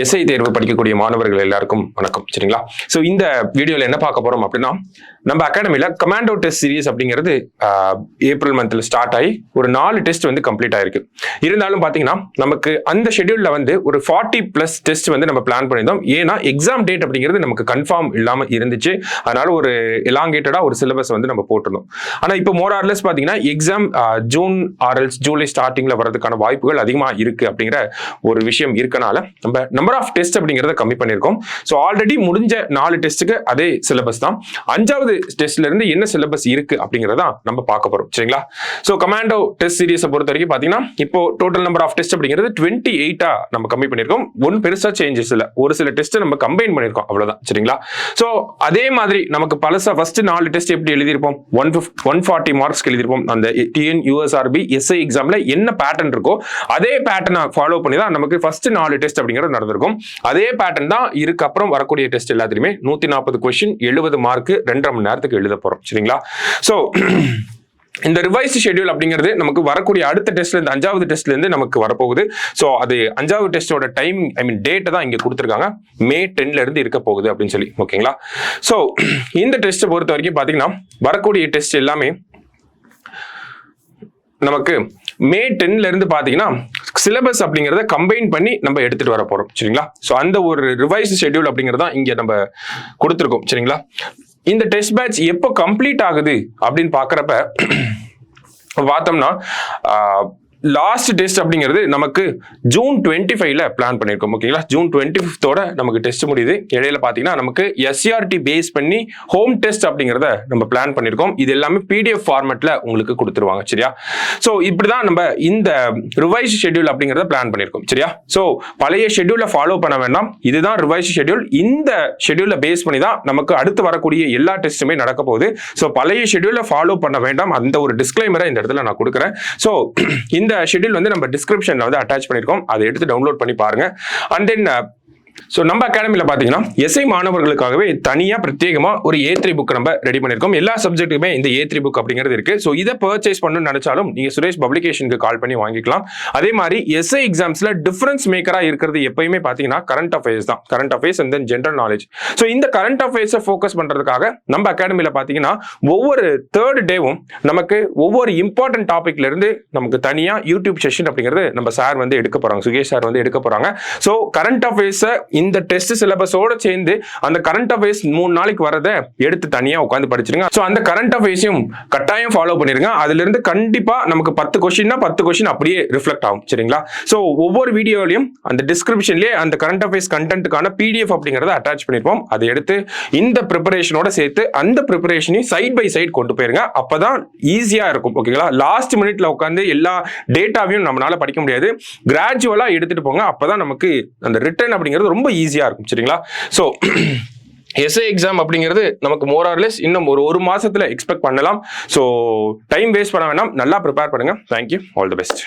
SI தேர்வு படிக்கக்கூடிய மாணவர்கள் எல்லாருக்கும் வணக்கம். சரிங்களா? ஸோ இந்த வீடியோவில் என்ன பார்க்க போறோம் அப்படின்னா, நம்ம அகாடமியில் கமாண்டோ டெஸ்ட் சீரிஸ் அப்படிங்கிறது ஏப்ரல் மந்த்ல ஸ்டார்ட் ஆகி ஒரு 4 டெஸ்ட் வந்து கம்ப்ளீட் ஆயிருக்கு. இருந்தாலும் பார்த்தீங்கன்னா நமக்கு அந்த ஷெட்யூல்ல வந்து ஒரு 40+ டெஸ்ட் வந்து நம்ம பிளான் பண்ணியிருந்தோம். ஏன்னா எக்ஸாம் டேட் அப்படிங்கிறது நமக்கு கன்ஃபார்ம் இல்லாமல் இருந்துச்சு. அதனால ஒரு எலாங்கேட்டடா ஒரு சிலபஸ் வந்து நம்ம போட்டிருந்தோம். ஆனால் இப்போ மோர் ஆர்லெஸ் பார்த்தீங்கன்னா எக்ஸாம் ஜூன் ஆர்எல்ஸ் ஜூலை ஸ்டார்டிங்ல வரதுக்கான வாய்ப்புகள் அதிகமாக இருக்கு அப்படிங்கிற ஒரு விஷயம் இருக்கனால நம்ம நம்பர் ஆஃப் டெஸ்ட் அப்படிங்கிறத கம்மி பண்ணியிருக்கோம். ஸோ ஆல்ரெடி முடிஞ்ச 4 டெஸ்ட்டுக்கு அதே சிலபஸ் தான். 5வது டெஸ்ட்ல இருந்து என்ன சிலபஸ் இருக்கு அப்படிங்கிறதா நம்ம பார்க்க போறோம். சரிங்களா? ஸோ கமாண்டோ டெஸ்ட் சீரிஸை பொறுத்த வரைக்கும் பார்த்தீங்கன்னா இப்போ டோட்டல் நம்பர் ஆஃப் டெஸ்ட் அப்படிங்கிறது 28 நம்ம கம்மி பண்ணியிருக்கோம். ஒன்றும் பெருசா சேஞ்சஸ் இல்லை. ஒரு சில டெஸ்ட் நம்ம கம்பைன் பண்ணியிருக்கோம், அவ்வளவுதான். சரிங்களா? ஸோ அதே மாதிரி நமக்கு பழசா ஃபர்ஸ்ட் 4 டெஸ்ட் எப்படி எழுதியிருப்போம், 140 மார்க்ஸ்க்கு எழுதியிருப்போம். அந்த டிஎன் யூஎஸ்ஆர்பி எஸ்ஐ எக்ஸாம்ல என்ன பேட்டர்ன் இருக்கோ அதே பேட்டர்னை ஃபாலோ பண்ணி தான் நமக்கு ஃபர்ஸ்ட் 4 டெஸ்ட் அப்படிங்கிறது நடந்திருக்கும். அதே பேட்டர்ன் தான் இருக்கு. அப்புறம் வரக்கூடிய டெஸ்ட் எல்லாத்துலயுமே 140 கொஸ்டின் 70 மார்க் 2.5 மணி நேரத்துக்கு எழுத போறோம். சரிங்களா? சோ இந்த ரிவைஸ் ஷெட்யூல் அப்படிங்கிறது நமக்கு வரக்கூடிய அடுத்த டெஸ்ட்ல இருந்து 5வது டெஸ்ட்ல இருந்து நமக்கு வரப்போகுது. ஸோ அது 5வது டெஸ்டோட டைம் டேட்டை தான் இங்க கொடுத்துருக்காங்க. மே 10ல இருந்து இருக்க போகுது அப்படின்னு சொல்லி. ஓகேங்களா? ஸோ இந்த டெஸ்ட்டை பொறுத்த வரைக்கும் பாத்தீங்கன்னா வரக்கூடிய டெஸ்ட் எல்லாமே நமக்கு மே 10ல இருந்து பாத்தீங்கன்னா சிலபஸ் அப்படிங்கிறத கம்பைன் பண்ணி நம்ம எடுத்துட்டு வர போறோம். சரிங்களா? ஸோ அந்த ஒரு ரிவைஸ் ஷெட்யூல் அப்படிங்கிறதா இங்க நம்ம கொடுத்துருக்கோம். சரிங்களா? இந்த டெஸ்ட் பேட்ச் எப்போ கம்ப்ளீட் ஆகுது அப்படின்னு பாக்குறப்ப பார்த்தோம்னா லாஸ்ட் டெஸ்ட் அப்படிங்கிறது நமக்கு ஜூன் 25ல பிளான் பண்ணியிருக்கோம். ஓகேங்களா? ஜூன் 25ோட நமக்கு டெஸ்ட் முடியுது. இடையில பாத்தீங்கன்னா நமக்கு எஸ்சிஆர்டி பேஸ் பண்ணி ஹோம் டெஸ்ட் அப்படிங்கிறத நம்ம பிளான் பண்ணியிருக்கோம். இது எல்லாமே பிடிஎஃப் ஃபார்மேட்ல உங்களுக்கு கொடுத்துருவாங்க. சரியா? ஸோ இப்படிதான் நம்ம இந்த ரிவைஸ் ஷெட்யூல் அப்படிங்கிறத பிளான் பண்ணியிருக்கோம். சரியா? ஸோ பழைய ஷெட்யூலை ஃபாலோ பண்ண வேண்டாம். இதுதான் ரிவைஸ் ஷெட்யூல். இந்த ஷெட்யூலை பேஸ் பண்ணி தான் நமக்கு அடுத்து வரக்கூடிய எல்லா டெஸ்ட்டுமே நடக்க போகுது. ஸோ பழைய ஷெட்யூலை ஃபாலோ பண்ண வேண்டாம். அந்த ஒரு டிஸ்க்ளைமரை இந்த இடத்துல நான் கொடுக்குறேன். ஸோ இந்த ஷெட்யூல் வந்து நம்ம டிஸ்கிரிப்ஷன்ல வந்து அட்டாச் பண்ணிருக்கோம். அதை எடுத்து டவுன்லோட் பண்ணி பாருங்க. அண்ட் தென் ஸோ நம்ம அகாடமியில் பார்த்தீங்கன்னா எஸ்ஐ மாணவர்களுக்காகவே தனியாக பிரத்யேகமாக ஒரு A3 புக் நம்ம ரெடி பண்ணியிருக்கோம். எல்லா சப்ஜெக்ட்டுக்குமே இந்த A3 புக் அப்படிங்கிறது இருக்கு. ஸோ இதை பர்ச்சேஸ் பண்ணணும்னு நினைச்சாலும் நீங்கள் சுரேஷ் பப்ளிகேஷனுக்கு கால் பண்ணி வாங்கிக்கலாம். அதே மாதிரி எஸ்ஐ எக்ஸாம்ஸ்ல டிஃபரன்ஸ் மேக்கராக இருக்கிறது எப்பயுமே பார்த்தீங்கன்னா கரண்ட் அஃபேர்ஸ் தான். Current affairs and then general knowledge. So இந்த கரண்ட் அஃபேர்ஸை ஃபோக்கஸ் பண்ணுறதுக்காக நம்ம அகாடமியில் பார்த்தீங்கன்னா ஒவ்வொரு 3rd டேவும் நமக்கு ஒவ்வொரு இம்பார்ட்டன்ட் டாபிக்ல இருந்து நமக்கு தனியாக யூடியூப் செஷன் அப்படிங்கிறது நம்ம சார் வந்து எடுக்க போறாங்க. சுகேஷ் சார் வந்து எடுக்க போறாங்க. ஸோ கரண்ட் அஃபேர்ஸை இந்த டெஸ்ட் சிலபஸோட சேர்ந்து அந்த கரண்ட் அஃபேர்ஸ் 3 நாளைக்கு வரதை எடுத்து தனியா உட்காந்து படிச்சிருங்க. சோ அந்த கரண்ட் அஃபேர்ஸையும் கட்டாயம் ஃபாலோ பண்ணிருங்க. அதுல இருந்து கண்டிப்பா நமக்கு 10 கொஸ்டின்னா 10 கொஸ்டின் அப்படியே ரிஃப்ளெக்ட் ஆகும். சரிங்களா? சோ ஒவ்வொரு வீடியோலையும் அந்த டிஸ்கிரிப்ஷன்லயே அந்த கரண்ட் அஃபேர்ஸ் கண்டென்ட்டுக்கான PDF அப்படிங்கறத அட்டாச் பண்ணிருப்போம். அதை எடுத்து இந்த ப்ரிப்பரேஷனோட சேர்த்து அந்த ப்ரிப்பரேஷனையும் சைட் பை சைட் கொண்டு போயிருங்க. அப்பதான் ஈஸியா இருக்கும். ஓகேங்களா? லாஸ்ட் மினிட்ல உட்காந்து எல்லா டேட்டாவையும் நம்மளால படிக்க முடியாது. கிராஜுவலா எடுத்துட்டு போங்க. அப்பதான் நமக்கு அந்த ரிட்டர்ன் அப்படிங்கிறது ரொம்ப ஈஸியா இருக்கும். சரிங்களா? சோ எஸ்ஐ எக்ஸாம் அப்படிங்கிறது நமக்கு மோர் ஆர் லெஸ் இன்னும் ஒரு மாசத்துல எக்ஸ்பெக்ட் பண்ணலாம். சோ டைம் வேஸ்ட் பண்ண வேண்டாம். நல்லா ப்ரிப்பேர் பண்ணுங்க. தேங்க்யூ. All the best.